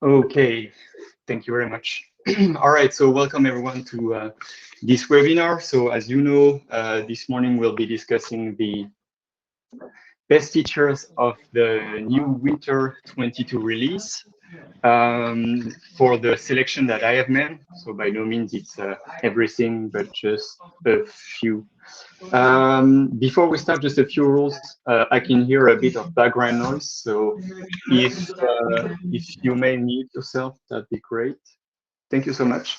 Okay, thank you very much. All right, so welcome everyone to this webinar. So as you know, this morning we'll be discussing the best features of the new Winter 22 release for the selection that I have made. So by no means it's everything, but just a few. Before we start, just a few rules. I can hear a bit of background noise, so if you may mute yourself, that'd be great. Thank you so much.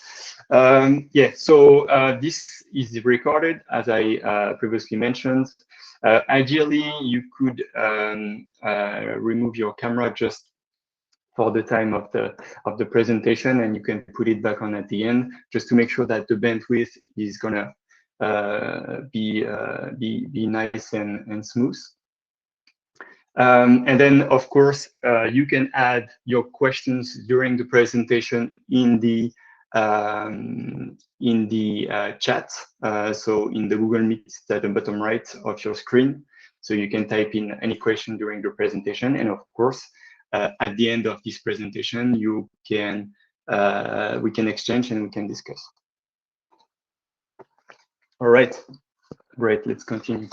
Yeah, so this is recorded, as I previously mentioned. Ideally, you could remove your camera just for the time of the presentation, and you can put it back on at the end, just to make sure that the bandwidth is gonna be nice and smooth. And then, of course, you can add your questions during the presentation in the chat. So in the Google Meet at the bottom right of your screen. So you can type in any question during the presentation. And of course, at the end of this presentation, you can we can exchange and we can discuss. All right, great, let's continue.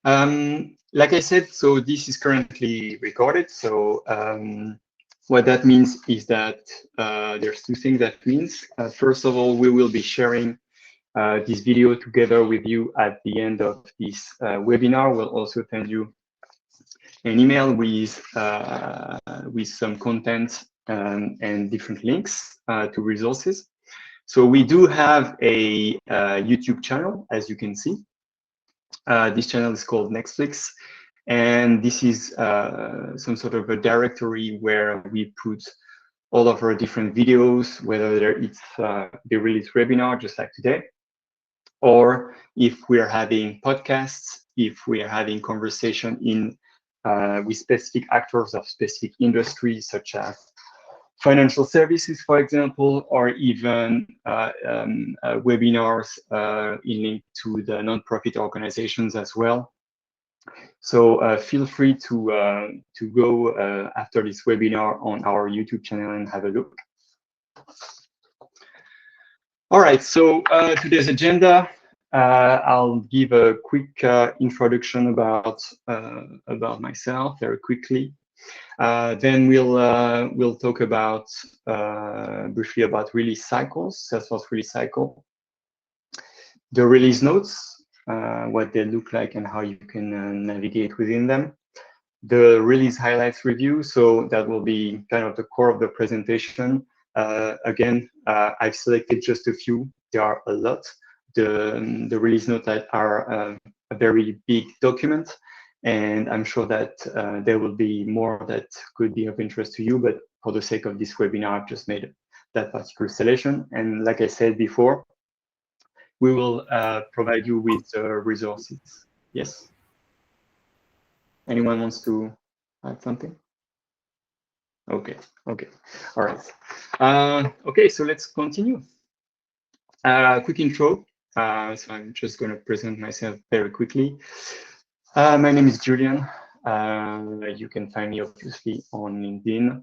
Like I said, so this is currently recorded. So what that means is that there's two things that means. First of all, we will be sharing this video together with you at the end of this webinar. We'll also send you an email with some content and different links to resources. So we do have a YouTube channel, as you can see. This channel is called Nexell, and this is some sort of a directory where we put all of our different videos, whether it's the release webinar, just like today, or if we're having podcasts, if we are having conversation in with specific actors of specific industries, such as financial services, for example, or even webinars linked to the nonprofit organizations as well. So feel free to go after this webinar on our YouTube channel and have a look. All right, so today's agenda. I'll give a quick introduction about myself very quickly. Then we'll talk about briefly about release cycles, Salesforce release cycle, the release notes, what they look like and how you can navigate within them, the release highlights review. So that will be kind of the core of the presentation. Again, I've selected just a few. There are a lot. The release notes that are a very big document. And I'm sure that there will be more that could be of interest to you, but for the sake of this webinar, I've just made that particular selection. And like I said before, we will provide you with resources. Yes? Anyone wants to add something? Okay, okay, all right. Okay, so let's continue. Quick intro. So I'm just going to present myself very quickly. My name is Julian. You can find me obviously on LinkedIn.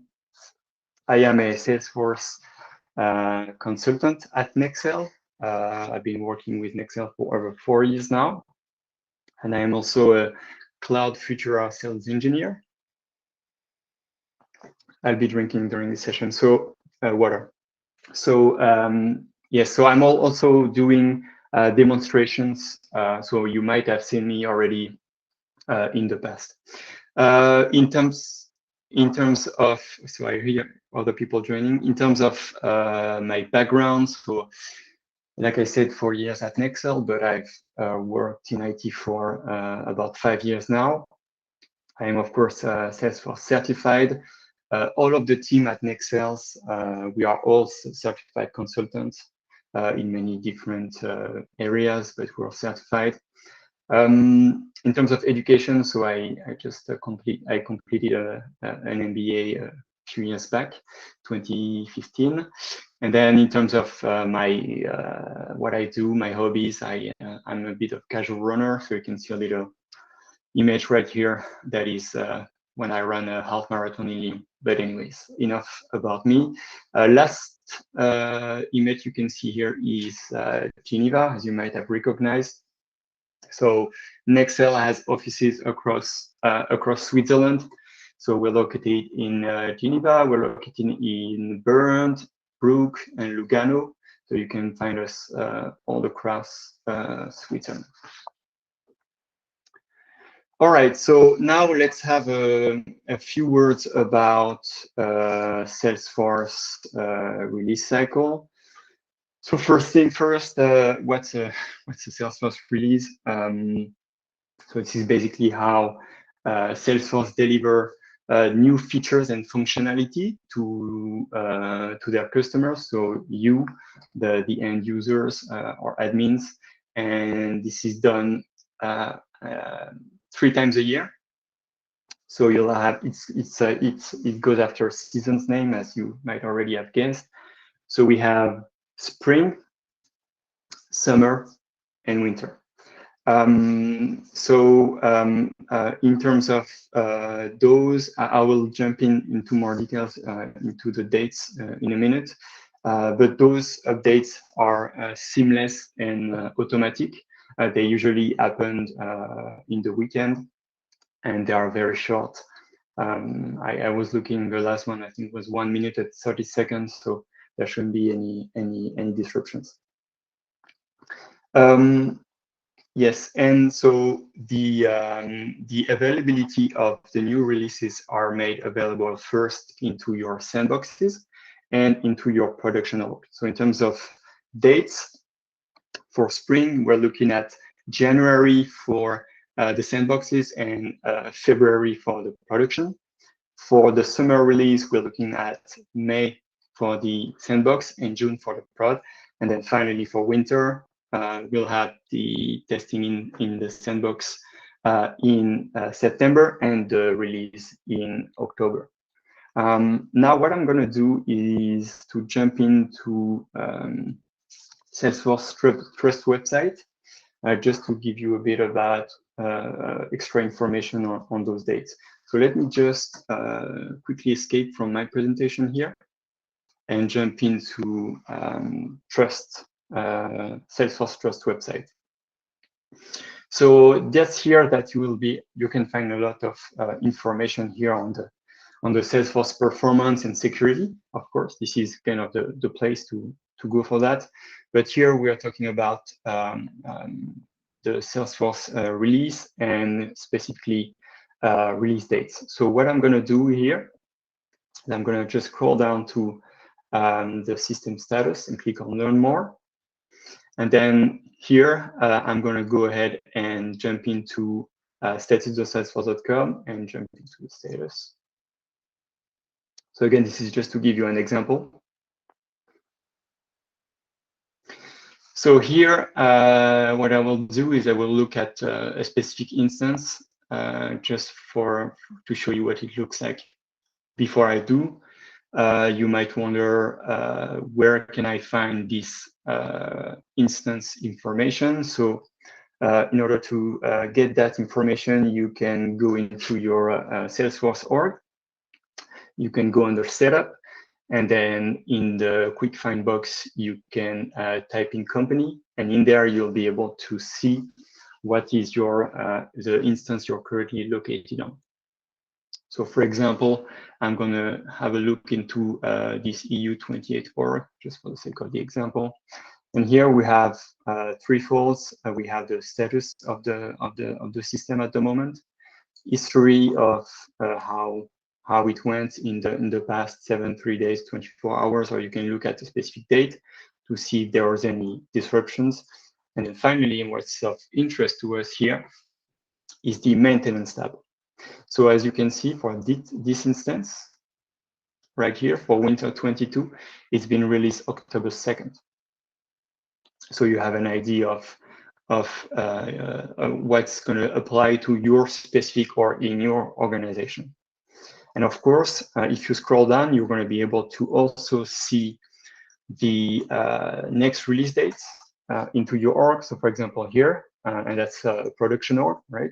I am a Salesforce consultant at Nexell. I've been working with Nexell for over 4 years now. And I am also a cloud future sales engineer. I'll be drinking during this session, so water. So yes, so I'm also doing demonstrations. So you might have seen me already in the past. In terms of, so I hear other people joining, in terms of my background, so like I said, 4 years at Nexell, but I've worked in IT for about 5 years now. I am, of course, Salesforce certified. All of the team at Nexell, we are all certified consultants in many different areas, but we're certified. In terms of education, so I completed an MBA a few years back, 2015. And then in terms of what I do, my hobbies, I'm a bit of casual runner. So you can see a little image right here. That is when I run a half marathon in Lyon. But anyways, enough about me. Last image you can see here is Geneva, as you might have recognized. So Nexell has offices across Switzerland. So we're located in Geneva, we're located in Bern, Brugg, and Lugano. So you can find us all across Switzerland. All right, so now let's have a few words about Salesforce release cycle. So first thing first, what's a Salesforce release? So this is basically how Salesforce deliver new features and functionality to their customers. So you, the end users or admins, and this is done 3 times a year. So you'll have it goes after season's name, as you might already have guessed. So we have spring, summer, and winter. In terms of those, I will jump into more details into the dates in a minute. But those updates are seamless and automatic. They usually happen in the weekend, and they are very short. I was looking, the last one I think was 1 minute and 30 seconds, so there shouldn't be any disruptions. Yes, and so the availability of the new releases are made available first into your sandboxes and into your production org. So in terms of dates, for spring, we're looking at January for the sandboxes and February for the production. For the summer release, we're looking at May for the sandbox and June for the prod. And then finally for winter, we'll have the testing in the sandbox in September and the release in October. Now what I'm going to do is to jump into Salesforce Trust website, just to give you a bit about extra information on those dates. So let me just quickly escape from my presentation here and jump into Salesforce Trust website. So that's here that you can find a lot of information here on the Salesforce performance and security. Of course, this is kind of the place to go for that. But here we are talking about the Salesforce release and specifically release dates. So what I'm going to do here is I'm going to just scroll down to the system status and click on Learn More. And then here, I'm going to go ahead and jump into status.salesforce.com and jump into the status. So again, this is just to give you an example. So here, what I will do is I will look at a specific instance just to show you what it looks like. Before I do, you might wonder where can I find this instance information. So in order to get that information, you can go into your Salesforce org. You can go under setup, and then in the quick find box, you can type in company, and in there you'll be able to see what is your the instance you're currently located on. So for example, I'm going to have a look into this EU28 org, just for the sake of the example. And here we have 3 folds. We have the status of the system at the moment, history of how it went in the past 7, 3 days, 24 hours, or you can look at a specific date to see if there was any disruptions. And then finally, what's of interest to us here is the maintenance tab. So as you can see for this instance, right here for Winter 22, it's been released October 2nd. So you have an idea of what's going to apply to your specific or in your organization. And of course, if you scroll down, you're going to be able to also see the next release dates into your org. So for example, here, and that's a production org, right?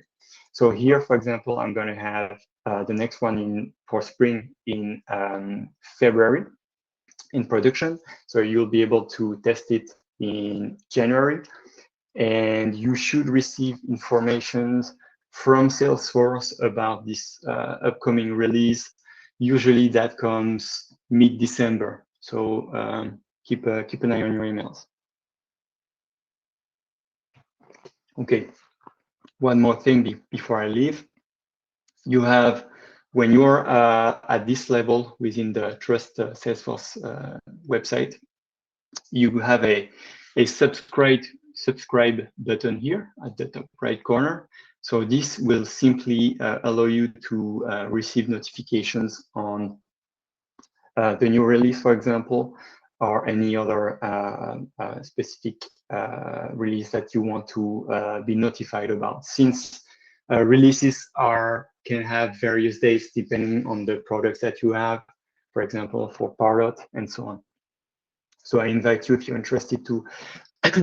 So here, for example, I'm going to have the next one for spring in February in production. So you'll be able to test it in January, and you should receive information from Salesforce about this upcoming release. Usually that comes mid-December. So keep an eye on your emails. Okay, one more thing before I leave. You have, when you're at this level within the Trust Salesforce website, you have a subscribe button here at the top right corner. So this will simply allow you to receive notifications on the new release, for example, or any other specific release that you want to be notified about. Since releases can have various dates depending on the products that you have, for example, for Parrot and so on. So I invite you, if you're interested, to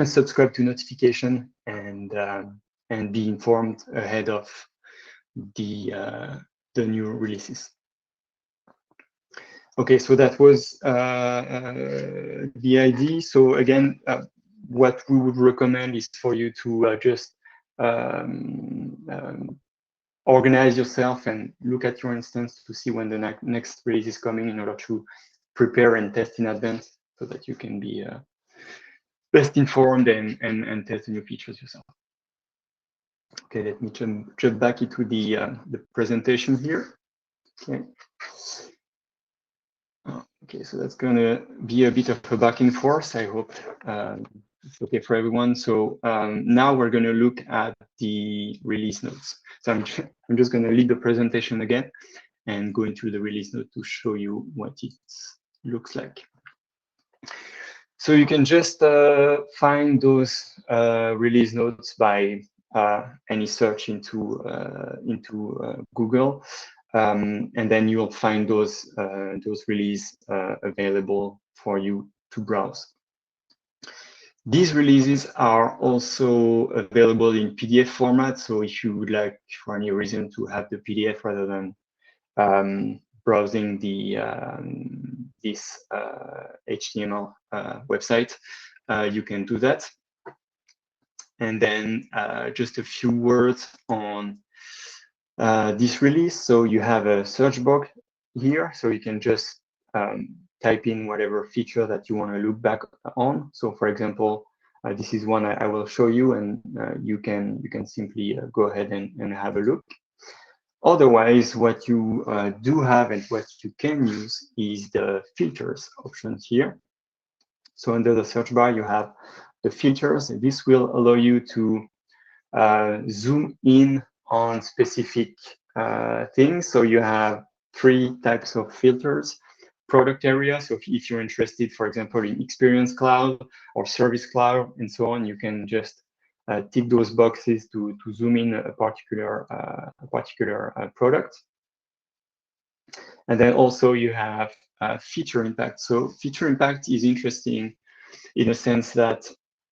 subscribe to notification and be informed ahead of the new releases. Okay, so that was the idea. So again, what we would recommend is for you to just organize yourself and look at your instance to see when the next release is coming in order to prepare and test in advance so that you can be best informed and test the new features yourself. Okay, let me jump back into the presentation here. Okay. Okay, so that's going to be a bit of a back and forth. I hope it's okay for everyone. So now we're going to look at the release notes. So I'm just going to lead the presentation again and go into the release note to show you what it looks like. So you can just find those release notes by any search into Google. And then you'll find those releases available for you to browse. These releases are also available in PDF format. So if you would like, for any reason, to have the PDF rather than browsing this HTML website, you can do that. And then just a few words on this release. So you have a search box here, so you can just type in whatever feature that you want to look back on. So for example, this is one I will show you, and you can simply go ahead and have a look. Otherwise, what you do have and what you can use is the filters options here. So under the search bar, you have the filters, and this will allow you to zoom in on specific things. So you have 3 types of filters. Product area, so if you're interested, for example, in Experience Cloud or Service Cloud and so on, you can just tick those boxes to zoom in a particular product. And then also you have feature impact. So feature impact is interesting in a sense that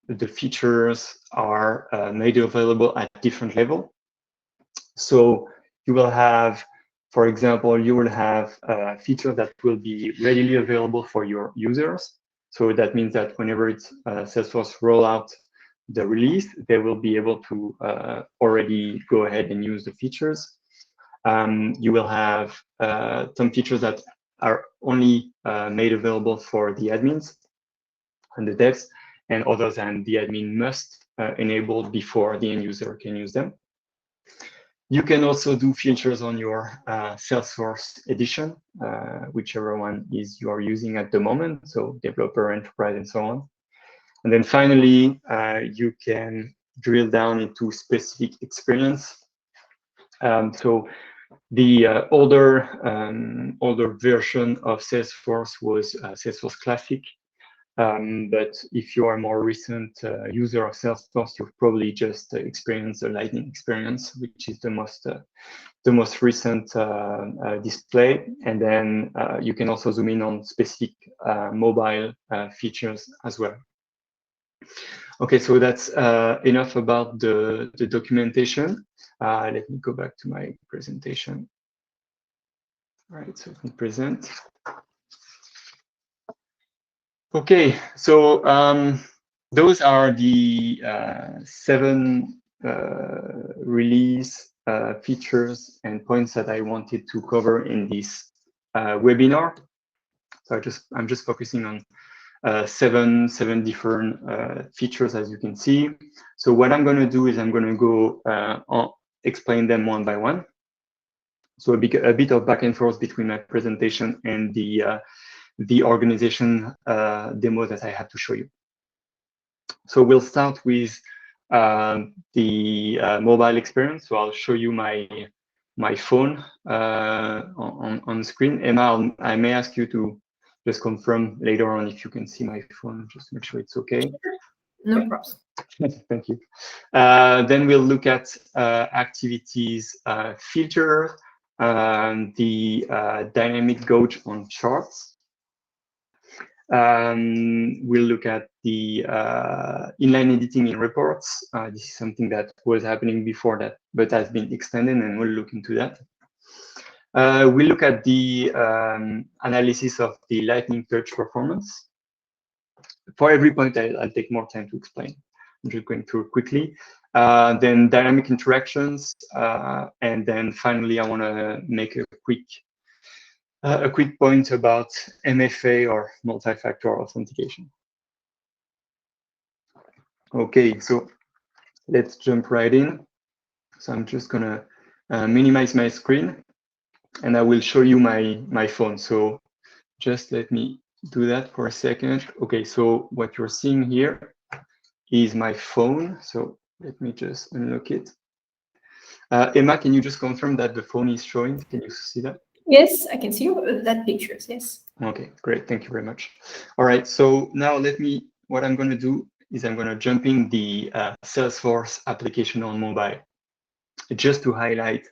the features are made available at different level. So you will have, for example, you will have a feature that will be readily available for your users. So that means that whenever it's Salesforce roll out the release, they will be able to already go ahead and use the features. You will have some features that are only made available for the admins and the devs, and others than the admin must enable before the end user can use them. You can also do filters on your Salesforce edition, whichever one is you are using at the moment, so developer, enterprise, and so on. And then finally, you can drill down into specific experience. So the older version of Salesforce was Salesforce Classic. But if you are a more recent user of Salesforce, you've probably just experienced the Lightning experience, which is the most recent display. And then you can also zoom in on specific mobile features as well. Okay, so that's enough about the documentation. Let me go back to my presentation. All right, so let me present. Okay, so those are the 7 release features and points that I wanted to cover in this webinar. So I'm just focusing on seven different features, as you can see. So what I'm going to do is I'm going to go explain them one by one. So a bit of back and forth between my presentation and the organization demo that I had to show you. So we'll start with the mobile experience. So I'll show you my phone on screen. Emma, I may ask you to just confirm later on if you can see my phone, just make sure it's okay. No problem. Thank you. Then we'll look at activities filter, the dynamic gauge on charts. We'll look at the inline editing in reports. This is something that was happening before that, but has been extended, and we'll look into that. We'll look at the analysis of the Lightning Touch performance. For every point, I'll take more time to explain. I'm just going through quickly. Then dynamic interactions, and then finally, I want to make a quick point about MFA or multi-factor authentication. Okay, so let's jump right in. So I'm just gonna minimize my screen, and I will show you my phone. So just let me do that for a second. Okay, so what you're seeing here is my phone. So let me just unlock it. Emma, can you just confirm that the phone is showing? Can you see that? Yes, I can see that pictures, yes. Okay, great, thank you very much. All right, so now what I'm gonna do is I'm gonna jump in the Salesforce application on mobile, just to highlight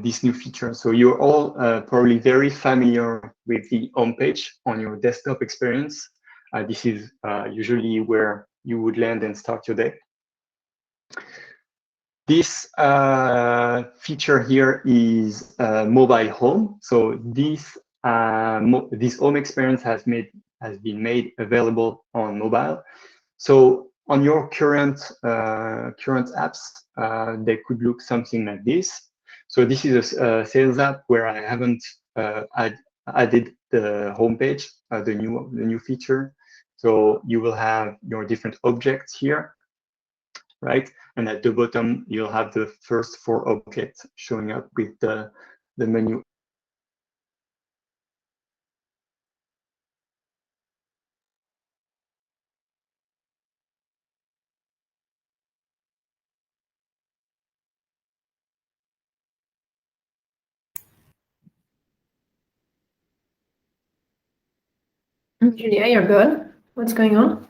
this new feature. So you're all probably very familiar with the home page on your desktop experience. This is usually where you would land and start your day. This feature here is mobile home. So this home experience has been made available on mobile. So on your current apps, they could look something like this. So this is a sales app where I haven't added the homepage, the new feature. So you will have your different objects here, right? And at the bottom, you'll have the first 4 objects showing up with the menu. Julia, you're good. What's going on?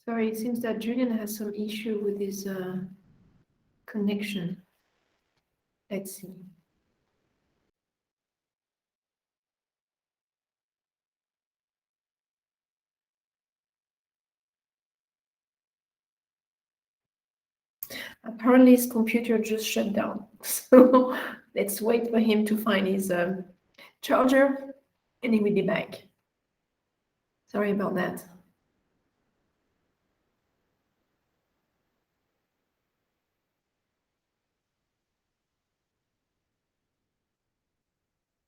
Sorry, it seems that Julian has some issue with his connection. Let's see. Apparently his computer just shut down. So let's wait for him to find his charger and he will be back. Sorry about that.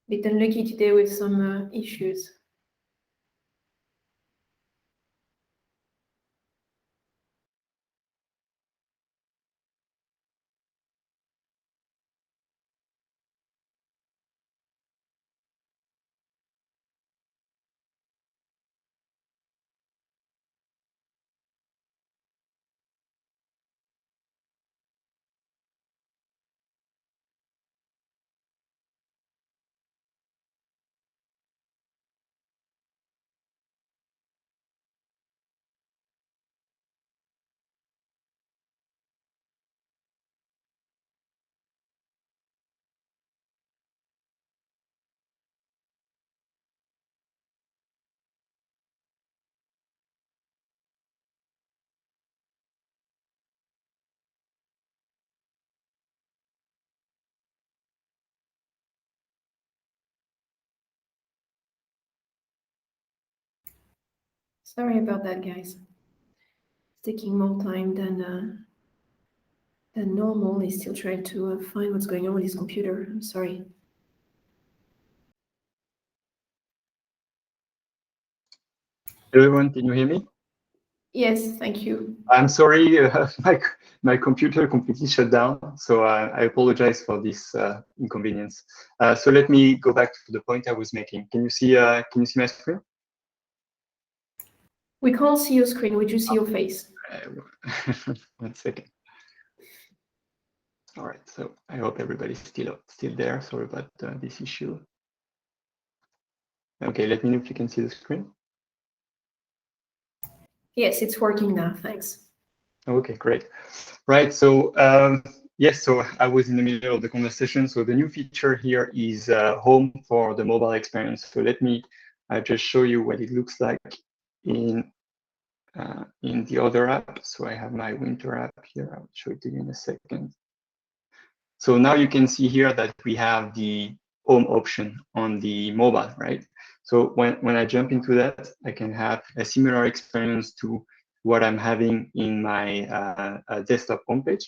Bit unlucky today with some issues. Sorry about that, guys. It's taking more time than normal. He's still trying to find what's going on with his computer. I'm sorry. Hello, everyone, can you hear me? Yes, thank you. I'm sorry, my computer completely shut down, so I apologize for this inconvenience. So let me go back to the point I was making. Can you see my screen? We can't see your screen. We just see your face. 1 second. All right, so I hope everybody's still there. Sorry about this issue. Okay, let me know if you can see the screen. Yes, it's working now. Thanks. Okay, great. Right, so yes, so I was in the middle of the conversation. So the new feature here is home for the mobile experience. So let me just show you what it looks like in the other app. So I have my Winter app here. I'll show it to you in a second. So now you can see here that we have the home option on the mobile, right? So when I jump into that, I can have a similar experience to what I'm having in my desktop homepage.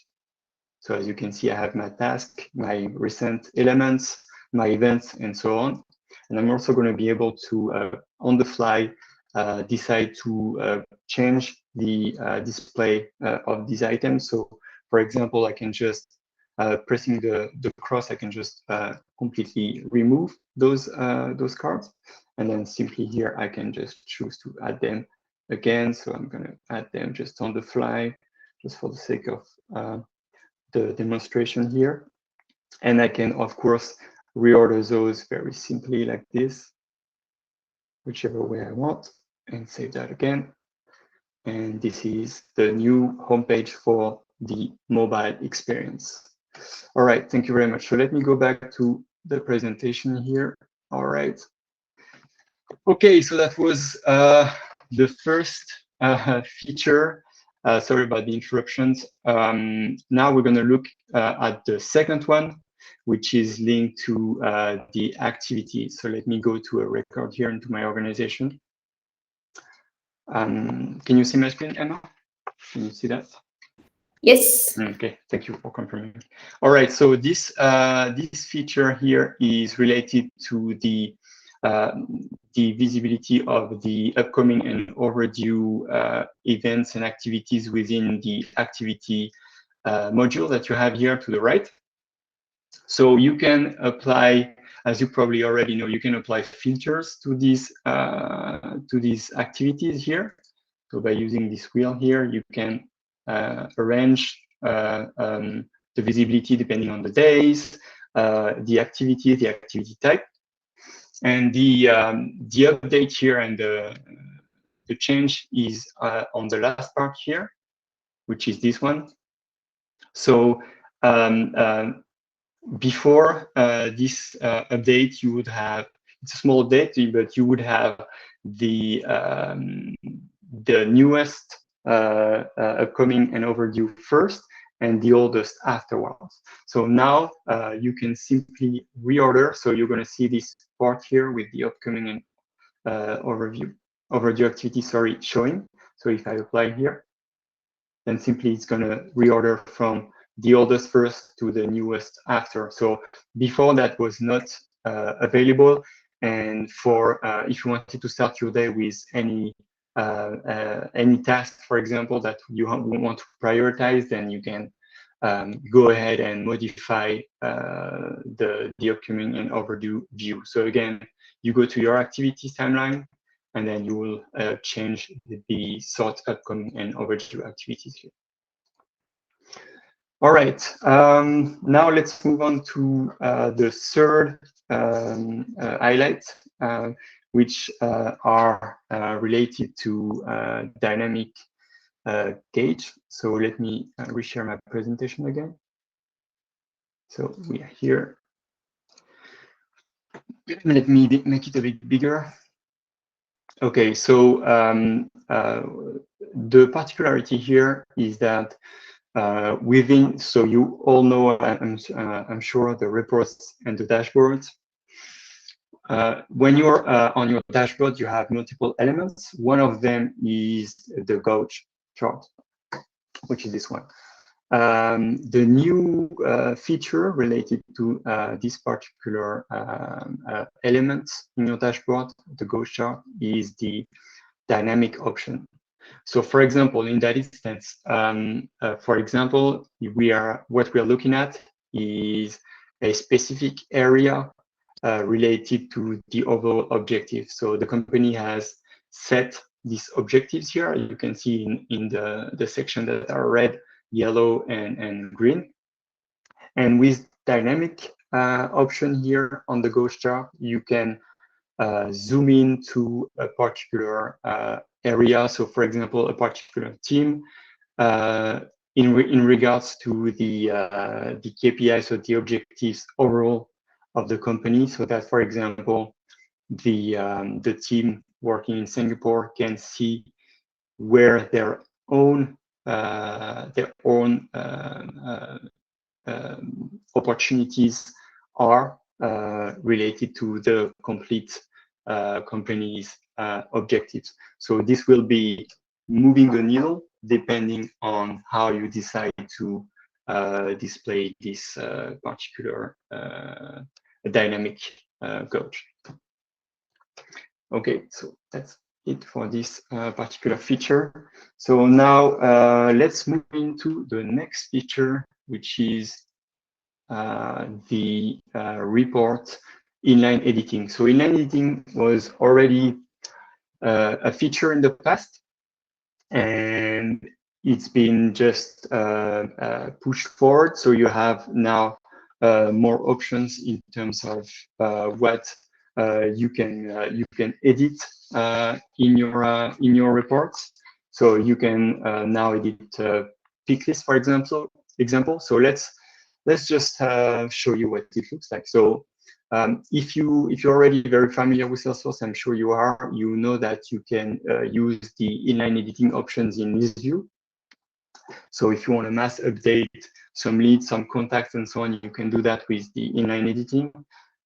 So as you can see, I have my task, my recent elements, my events, and so on. And I'm also going to be able to, on the fly, decide to change the display of these items. So for example, I can just, pressing the cross, I can just completely remove those cards. And then simply here, I can just choose to add them again. So I'm going to add them just on the fly, just for the sake of the demonstration here. And I can, of course, reorder those very simply like this, whichever way I want, and save that again. And this is the new homepage for the mobile experience. All right, thank you very much. So let me go back to the presentation here. All right. Okay, so that was the first feature. Sorry about the interruptions. Now we're going to look at the second one, which is linked to the activity. So let me go to a record here into my organization. Can you see my screen, Emma? Can you see that? Yes. Okay, thank you for confirming. All right, so this feature here is related to the visibility of the upcoming and overdue events and activities within the activity module that you have here to the right. So you can apply, as you probably already know, you can apply filters to these activities here. So by using this wheel here, you can arrange the visibility depending on the days, the activity type. And the update here and the change is on the last part here, which is this one. So before this update, you would have, it's a small update, but you would have the newest upcoming and overdue first, and the oldest afterwards. So now you can simply reorder. So you're going to see this part here with the upcoming and overdue activity, sorry, showing. So if I apply here, then simply it's going to reorder from the oldest first to the newest after. So before that was not available. And for if you wanted to start your day with any task, for example, that you want to prioritize, then you can go ahead and modify the upcoming and overdue view. So again, you go to your activities timeline, and then you will change the sort upcoming and overdue activities here. All right, now let's move on to the third highlight, which are related to dynamic gauge. So let me reshare my presentation again. So we are here. Let me make it a bit bigger. Okay, so the particularity here is that within, so you all know, I'm sure, the reports and the dashboards. when you're on your dashboard, you have multiple elements. One of them is the gauge chart, which is this one. The new feature related to this particular element in your dashboard, the gauge chart, is the dynamic option. So, for example, in that instance, for example, what we are looking at is a specific area related to the overall objective. So the company has set these objectives here. You can see in the section that are red, yellow, and green. And with dynamic option here on the gauge chart, you can zoom in to a particular area. So, for example, a particular team in regards to the KPIs, so the objectives overall of the company. So that, for example, the team working in Singapore can see where their own opportunities are related to the complete company's objectives. So this will be moving the needle depending on how you decide to display this particular dynamic gauge. Okay, so that's it for this particular feature. So now let's move into the next feature, which is the report inline editing. So inline editing was already a feature in the past, and it's been just pushed forward. So you have now more options in terms of what you can edit in your reports. So you can now edit pick list, for example. So let's just show you what it looks like. So if you're already very familiar with Salesforce, I'm sure you are, you know that you can use the inline editing options in this view. So if you want to mass update some leads, some contacts, and so on, you can do that with the inline editing.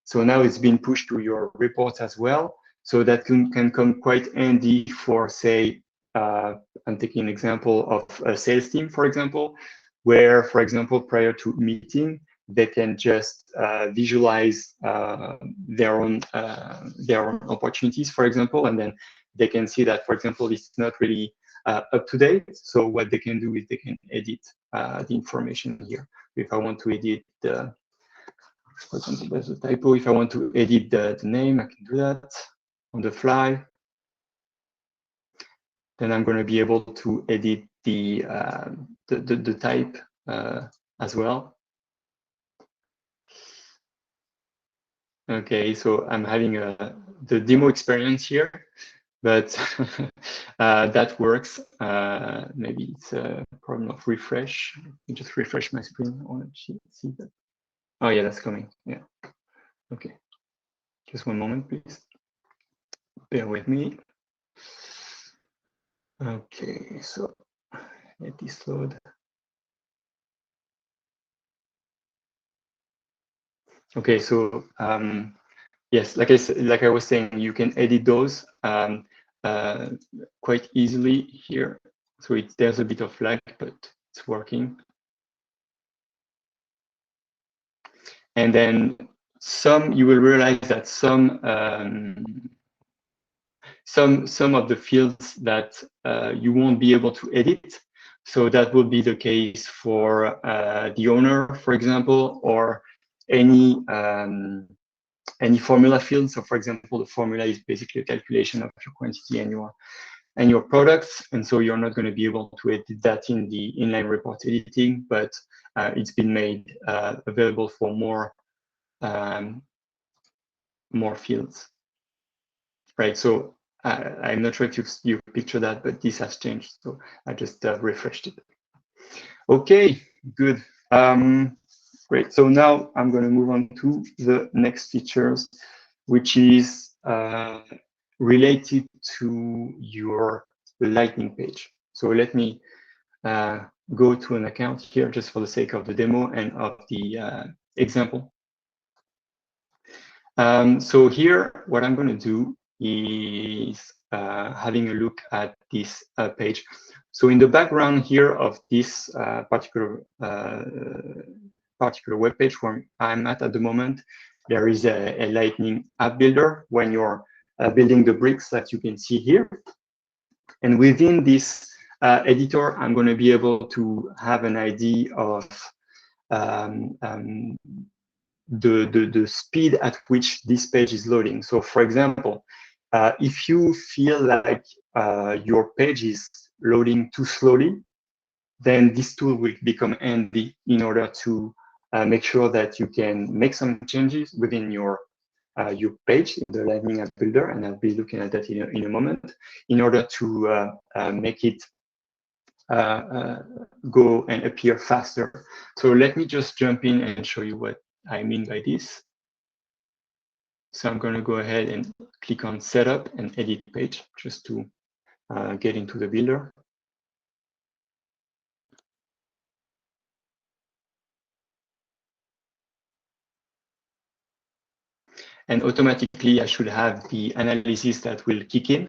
So now it's been pushed to your reports as well. So that can come quite handy for, say, I'm taking an example of a sales team, for example, where, for example, prior to meeting, they can just visualize their own opportunities, for example, and then they can see that, for example, it's not really up to date. So what they can do is they can edit the information here. If I want to edit the, for example, there's a typo. If I want to edit the name, I can do that on the fly. Then I'm going to be able to edit the type as well. Okay, so I'm having the demo experience here, but that works. Maybe it's a problem of refresh. Let me just refresh my screen. I want to see that. Oh yeah, that's coming. Yeah. Okay. Just one moment, please. Bear with me. Okay, so let this load. Okay, so yes, like I was saying, you can edit those quite easily here. So there's a bit of lag, but it's working. And then you will realize that some of the fields that you won't be able to edit. So that will be the case for the owner, for example, or any formula field. So for example, the formula is basically a calculation of your quantity and your products. And so you're not going to be able to edit that in the inline report editing, but it's been made available for more fields, right? So I'm not sure if you picture that, but this has changed. So I just refreshed it. Okay, good. Great. So now I'm going to move on to the next features, which is related to your Lightning page. So let me go to an account here just for the sake of the demo and of the example. So here, what I'm going to do is having a look at this page. So in the background here of this particular web page where I'm at the moment, there is a Lightning app builder when you're building the bricks that you can see here. And within this editor, I'm going to be able to have an idea of the speed at which this page is loading. So for example, if you feel like your page is loading too slowly, then this tool will become handy in order to make sure that you can make some changes within your page in the Lightning App Builder, and I'll be looking at that in a moment, in order to make it go and appear faster. So let me just jump in and show you what I mean by this. So I'm going to go ahead and click on Setup and Edit Page just to get into the builder. And automatically, I should have the analysis that will kick in.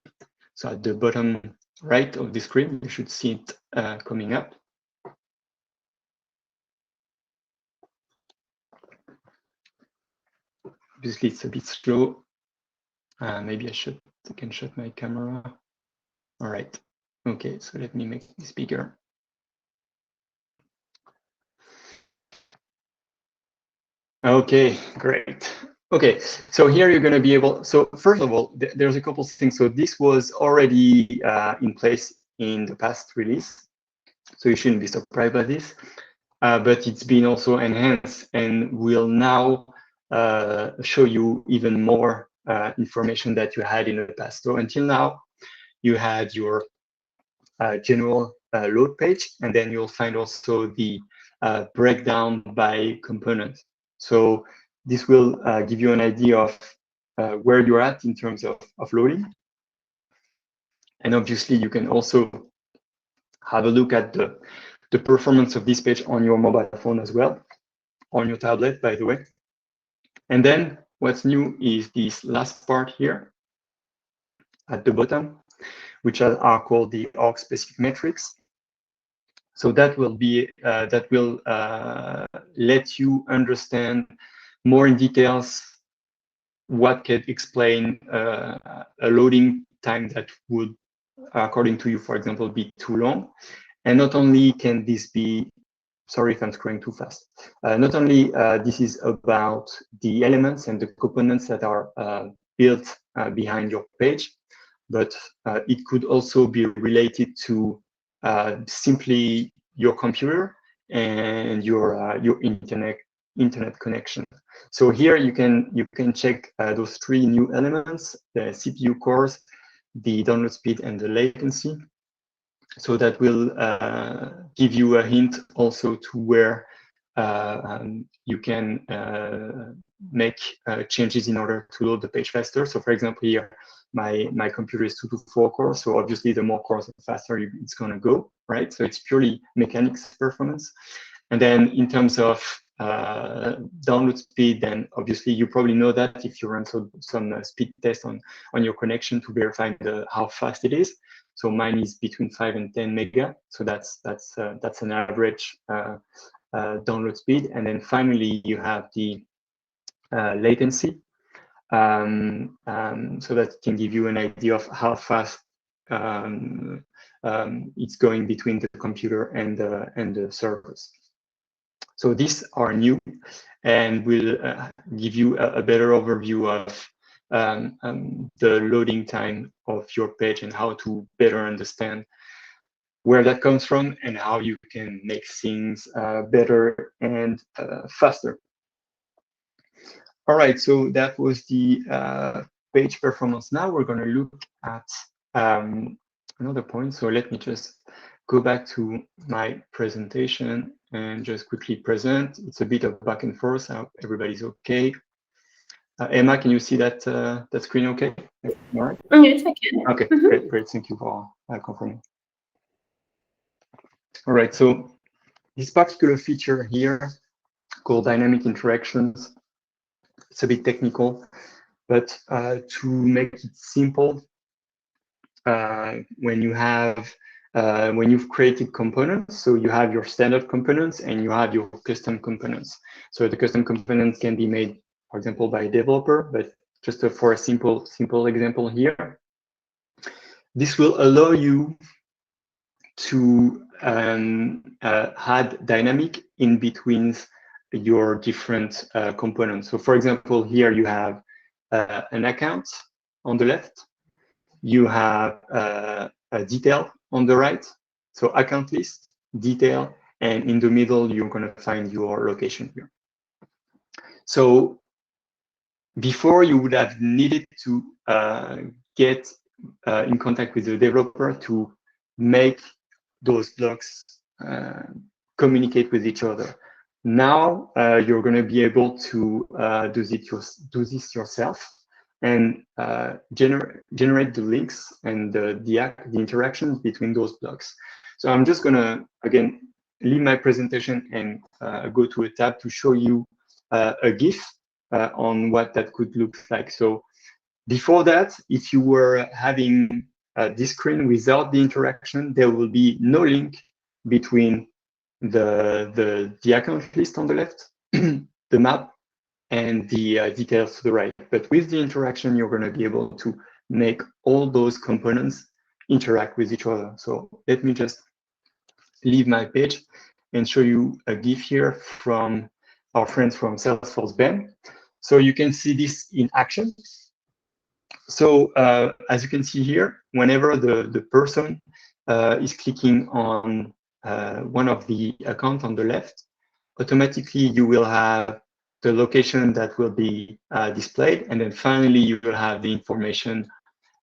So at the bottom right of the screen, you should see it coming up. Obviously, it's a bit slow. Maybe I can shut my camera. All right. Okay, so let me make this bigger. Okay, great. Okay, so here you're going to be able, so first of all, there's a couple of things. So this was already in place in the past release, so you shouldn't be surprised by this, but it's been also enhanced and will now show you even more information that you had in the past. So until now, you had your general load page, and then you'll find also the breakdown by component. So this will give you an idea of where you're at in terms of loading. And obviously, you can also have a look at the performance of this page on your mobile phone as well, on your tablet, by the way. And then what's new is this last part here at the bottom, which are called the org-specific metrics. So that will be let you understand more in details what can explain a loading time that would, according to you, for example, be too long. And not only can this be, sorry if I'm scrolling too fast, not only this is about the elements and the components that are built behind your page, but it could also be related to simply your computer and your internet connection. So here you can check those three new elements: the CPU cores, the download speed, and the latency. So that will give you a hint also to where you can make changes in order to load the page faster. So for example, here, my computer is 2 to 4 cores. So obviously the more cores, the faster it's going to go, right? So it's purely mechanics performance. And then in terms of download speed, then obviously you probably know that if you run some speed test on your connection to verify how fast it is. So mine is between 5 and 10 mega. So that's an average download speed. And then finally, you have the latency. So that can give you an idea of how fast it's going between the computer and the servers. So these are new and will give you a better overview of the loading time of your page and how to better understand where that comes from and how you can make things better and faster. All right, so that was the page performance. Now we're going to look at another point. So let me just go back to my presentation and just quickly present. It's a bit of back and forth. I hope everybody's okay. Emma, can you see that screen okay? All right. Yes, I can. Okay, great. Thank you for confirming. All right, so this particular feature here called dynamic interactions It's a bit technical, but to make it simple, when you've created components, so you have your standard components and you have your custom components. So the custom components can be made, for example, by a developer, but just for a simple example here, this will allow you to add dynamic in between your different components. So for example, here you have an account on the left, you have a detail on the right, so account list, detail, and in the middle, you're going to find your location here. So before, you would have needed to get in contact with the developer to make those blocks communicate with each other. Now you're going to be able to do this yourself and generate the links and the interactions between those blocks. So I'm just going to, again, leave my presentation and go to a tab to show you a GIF on what that could look like. So before that, if you were having this screen without the interaction, there will be no link between the account list on the left, the map, and the details to the right. But with the interaction, you're going to be able to make all those components interact with each other. So let me just leave my page and show you a GIF here from our friends from Salesforce, Ben. So you can see this in action. So as you can see here, whenever the person is clicking on one of the accounts on the left, automatically you will have the location that will be displayed, and then finally you will have the information,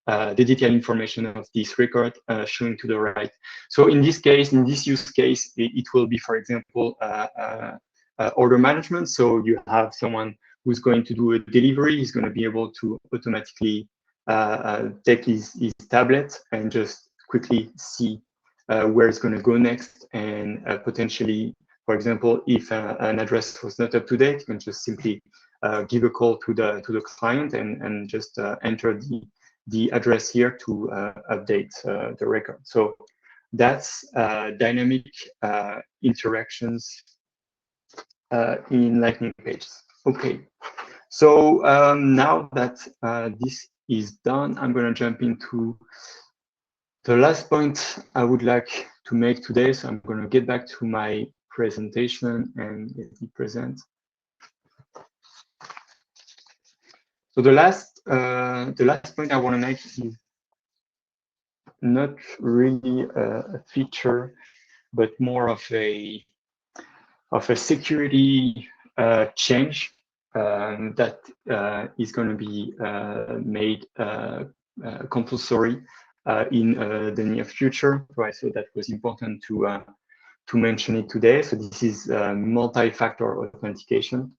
the detailed information of this record showing to the right. So in this case, in this use case, it will be, for example, order management. So you have someone who's going to do a delivery. He's going to be able to automatically take his tablet and just quickly see where it's going to go next, and potentially, for example, if an address was not up to date, you can just simply give a call to the client and just enter the address here to update the record. So that's dynamic interactions in Lightning Pages. Okay, so now that this is done, I'm going to jump into the last point I would like to make today. So I'm going to get back to my presentation and let me present. So the last point I want to make is not really a feature, but more of a security change that is going to be made compulsory in the near future. Right, so that was important to mention it today. So this is multi-factor authentication.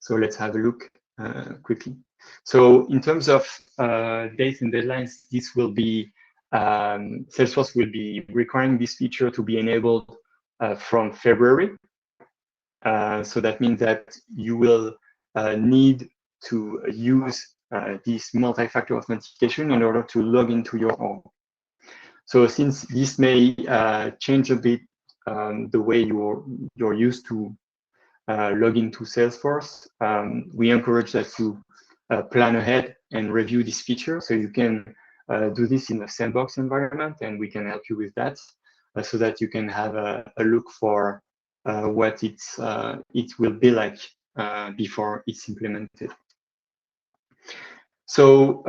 So let's have a look quickly. So in terms of dates and deadlines, this will be Salesforce will be requiring this feature to be enabled from February. So that means that you will need to use this multi-factor authentication in order to log into your org. So since this may change a bit the way you're used to log into Salesforce, we encourage that you plan ahead and review this feature. So you can do this in a sandbox environment, and we can help you with that so that you can have a look for what it will be like before it's implemented. So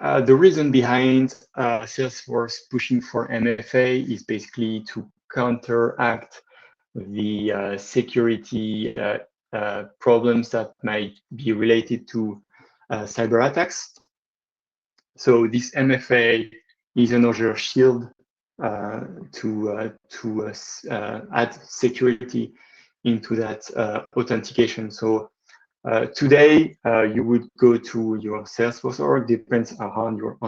the reason behind Salesforce pushing for MFA is basically to counteract the security problems that might be related to cyber attacks. So this MFA is another shield to add security into that authentication. So today you would go to your Salesforce org, depends on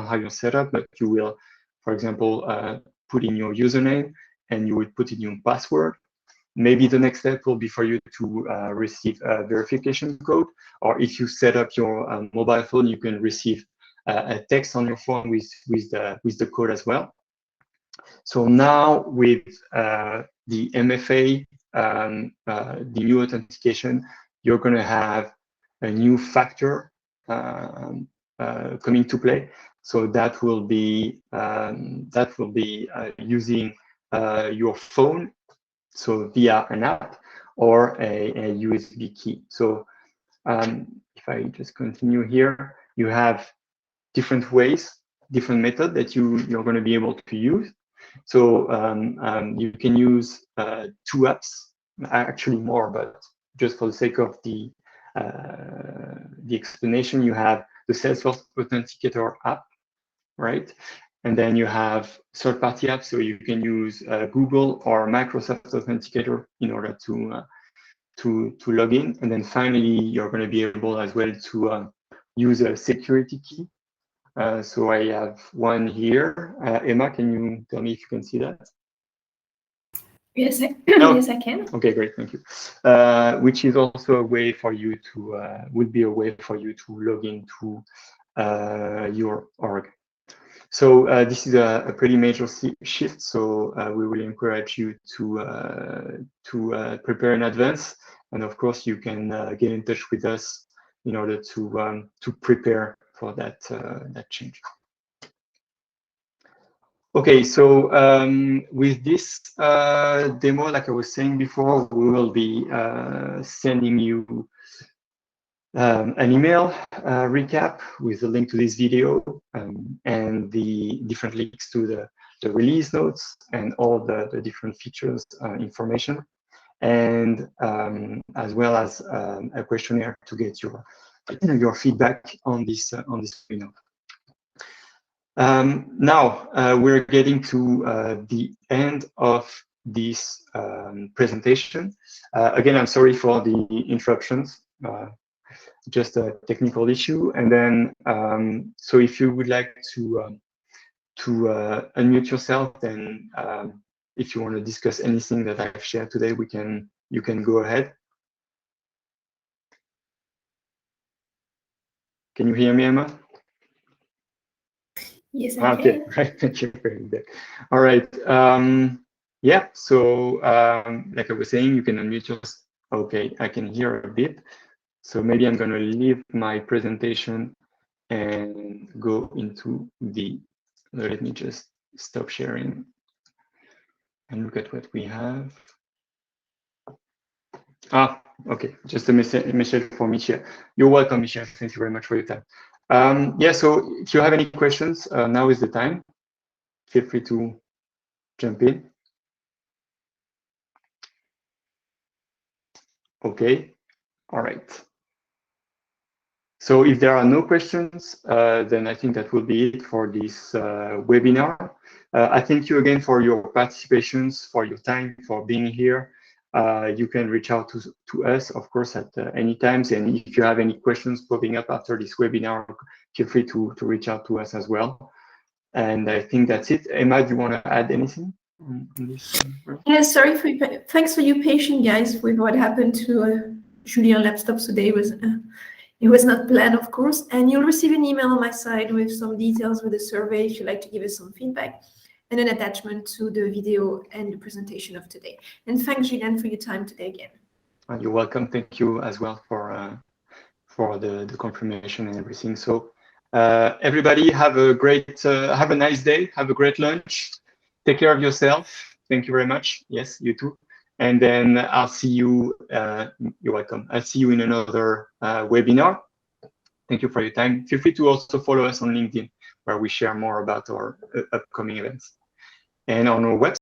how you're set up, but you will, for example, put in your username and you would put in your password. maybe the next step will be for you to receive a verification code, or if you set up your mobile phone, you can receive a text on your phone with the code as well. So now with the MFA, the new authentication, you're going to have a new factor coming to play. So that will be using your phone, so via an app or a USB key. So if I just continue here, you have different ways, different methods that you're going to be able to use. So you can use 2 apps, actually more, but just for the sake of the explanation, you have the Salesforce Authenticator app, right? And then you have third-party apps, so you can use Google or Microsoft Authenticator in order to log in. And then finally, you're going to be able as well to use a security key. So I have one here. Emma, can you tell me if you can see that? Yes, yes, I can. Okay, great, thank you. Which is also a way for you to would be a way for you to log into your org. So this is a pretty major shift. So we will encourage you to prepare in advance, and of course you can get in touch with us in order to prepare for that that change. Okay, so with this demo, like I was saying before, we will be sending you an email recap with a link to this video and the different links to the release notes and all the different features information, and as well as a questionnaire to get your feedback on this webinar. Now we're getting to the end of this presentation. Again, I'm sorry for the interruptions, just a technical issue. And then, so if you would like to unmute yourself, then if you want to discuss anything that I've shared today, you can go ahead. Can you hear me, Emma? Yes, I can. Right, thank you very much. All right. Yeah, so like I was saying, you can unmute yourself. Okay, I can hear a bit. So maybe I'm going to leave my presentation and go into the, let me just stop sharing and look at what we have. Ah, okay, just a message for Michelle. You're welcome, Michelle. Thank you very much for your time. Yeah, so if you have any questions, now is the time. Feel free to jump in. Okay, all right. So if there are no questions, then I think that will be it for this webinar. I thank you again for your participations, for your time, for being here. You can reach out to us, of course, at any times. And if you have any questions popping up after this webinar, feel free to reach out to us as well. And I think that's it. Emma, do you want to add anything on this? Yeah, sorry thanks for your patience, guys, with what happened to Julian laptop today. It was not planned, of course, and you'll receive an email on my side with some details with the survey if you'd like to give us some feedback, and an attachment to the video and the presentation of today. And thanks, Julian, for your time today again. You're welcome. Thank you as well for the confirmation and everything. So everybody have a nice day. Have a great lunch. Take care of yourself. Thank you very much. Yes, you too. And then I'll see you. You're welcome. I'll see you in another webinar. Thank you for your time. Feel free to also follow us on LinkedIn, where we share more about our upcoming events. And on our website,